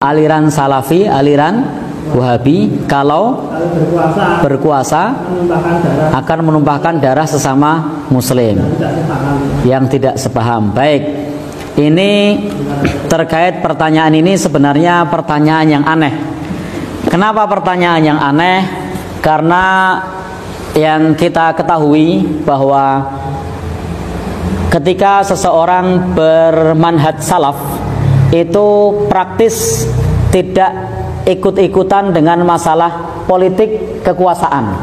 aliran Salafi, aliran Wahabi kalau berkuasa akan menumpahkan darah sesama muslim yang tidak sepaham. Baik, ini terkait pertanyaan ini sebenarnya pertanyaan yang aneh. Kenapa pertanyaan yang aneh? Karena yang kita ketahui bahwa ketika seseorang bermanhaj salaf itu praktis tidak ikut-ikutan dengan masalah politik kekuasaan.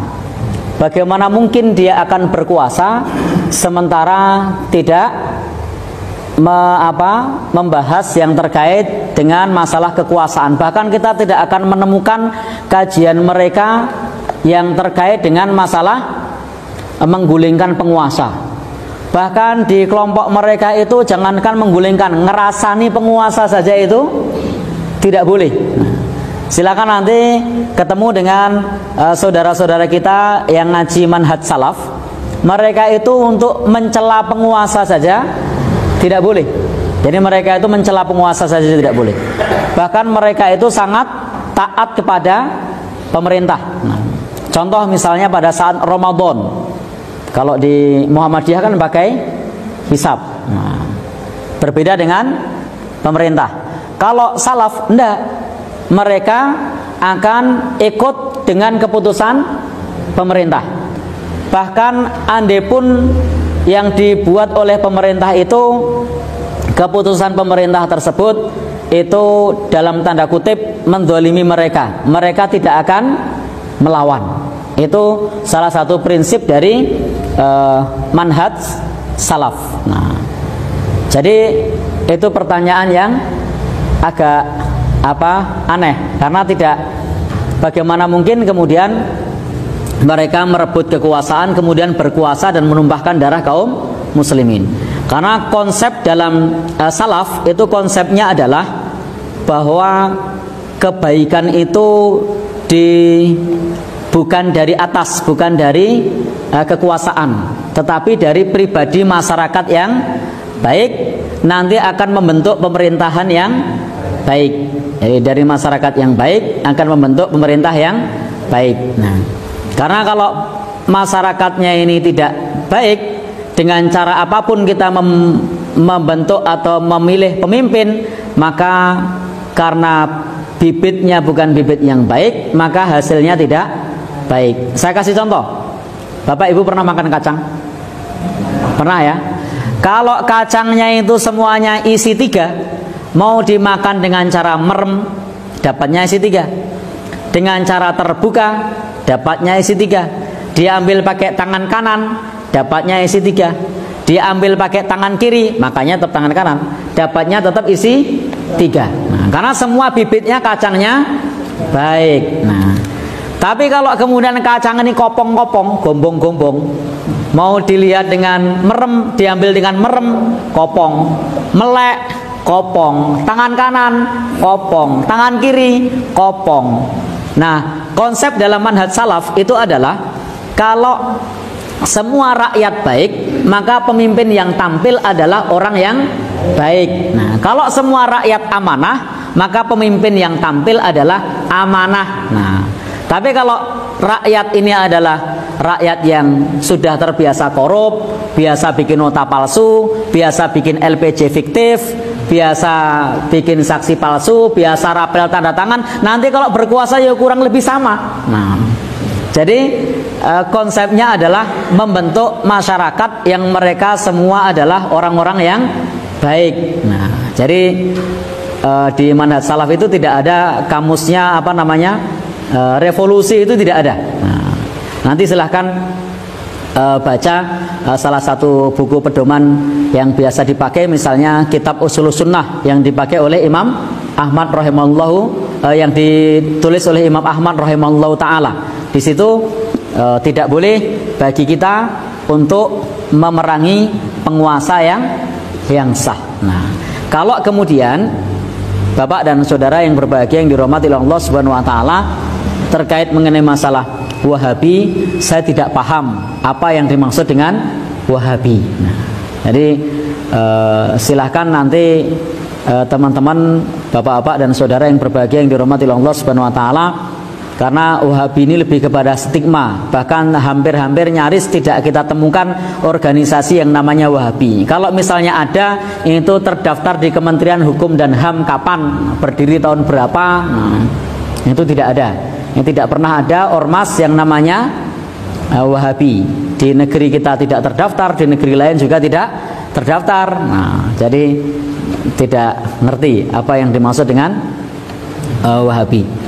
Bagaimana mungkin dia akan berkuasa sementara tidak membahas yang terkait dengan masalah kekuasaan. Bahkan kita tidak akan menemukan kajian mereka yang terkait dengan masalah menggulingkan penguasa. Bahkan di kelompok mereka itu jangankan menggulingkan, ngerasani penguasa saja itu tidak boleh. Silakan nanti ketemu dengan saudara-saudara kita yang ngaji manhaj salaf. Mereka itu untuk mencela penguasa saja tidak boleh. Jadi mereka itu mencela penguasa saja tidak boleh. Bahkan mereka itu sangat taat kepada pemerintah. Nah, contoh misalnya pada saat Ramadan, kalau di Muhammadiyah kan pakai hisab. Nah, berbeda dengan pemerintah. Kalau salaf enggak. Mereka akan ikut dengan keputusan pemerintah. Bahkan andai pun yang dibuat oleh pemerintah itu, keputusan pemerintah tersebut itu dalam tanda kutip menzalimi mereka, mereka tidak akan melawan. Itu salah satu prinsip dari manhaj salaf. Nah, jadi itu pertanyaan yang agak aneh, karena tidak, bagaimana mungkin kemudian mereka merebut kekuasaan kemudian berkuasa dan menumpahkan darah kaum muslimin. Karena konsep dalam salaf itu konsepnya adalah bahwa kebaikan itu bukan dari atas, bukan dari kekuasaan, tetapi dari pribadi masyarakat yang baik nanti akan membentuk pemerintahan yang baik. Jadi dari masyarakat yang baik akan membentuk pemerintah yang baik. Nah, karena kalau masyarakatnya ini tidak baik, dengan cara apapun kita membentuk atau memilih pemimpin, maka karena bibitnya bukan bibit yang baik, maka hasilnya tidak baik. Saya kasih contoh. Bapak Ibu pernah makan kacang? Pernah ya? Kalau kacangnya itu semuanya isi 3, mau dimakan dengan cara merem, dapatnya isi 3. Dengan cara terbuka, dapatnya isi 3. Diambil pakai tangan kanan, dapatnya isi 3. Diambil pakai tangan kiri, makanya tetap tangan kanan, dapatnya tetap isi 3. Nah, karena semua bibitnya kacangnya baik. Nah, tapi kalau kemudian kacang ini kopong-kopong, gombong-gombong, mau dilihat dengan merem, diambil dengan merem, kopong, melek, kopong, tangan kanan kopong, tangan kiri kopong. Nah, konsep dalam manhaj salaf itu adalah kalau semua rakyat baik, maka pemimpin yang tampil adalah orang yang baik. Nah, kalau semua rakyat amanah, maka pemimpin yang tampil adalah amanah. Nah, tapi kalau rakyat ini adalah rakyat yang sudah terbiasa korup, biasa bikin nota palsu, biasa bikin LPG fiktif, biasa bikin saksi palsu, biasa rapel tanda tangan, nanti kalau berkuasa ya kurang lebih sama. Nah, jadi konsepnya adalah membentuk masyarakat yang mereka semua adalah orang-orang yang baik. Nah, jadi di manhaj salaf itu tidak ada kamusnya revolusi itu tidak ada. Nah, nanti silahkan baca salah satu buku pedoman yang biasa dipakai, misalnya kitab Ushulus Sunnah yang dipakai oleh Imam Ahmad rahimallahu, yang ditulis oleh Imam Ahmad rahimallahu taala. Di situ tidak boleh bagi kita untuk memerangi penguasa yang sah. Nah, kalau kemudian Bapak dan saudara yang berbahagia yang dirahmati oleh Allah Subhanahu wa taala, terkait mengenai masalah Wahabi, saya tidak paham apa yang dimaksud dengan Wahabi. Nah, jadi silahkan nanti teman-teman Bapak-bapak dan saudara yang berbahagia yang dirahmati oleh Allah Subhanahu wa taala, karena Wahabi ini lebih kepada stigma, bahkan hampir-hampir nyaris tidak kita temukan organisasi yang namanya Wahabi. Kalau misalnya ada, itu terdaftar di Kementerian Hukum dan HAM kapan, berdiri tahun berapa, itu tidak ada. Yang tidak pernah ada ormas yang namanya Wahabi. Di negeri kita tidak terdaftar, di negeri lain juga tidak terdaftar. Jadi tidak ngerti apa yang dimaksud dengan Wahabi.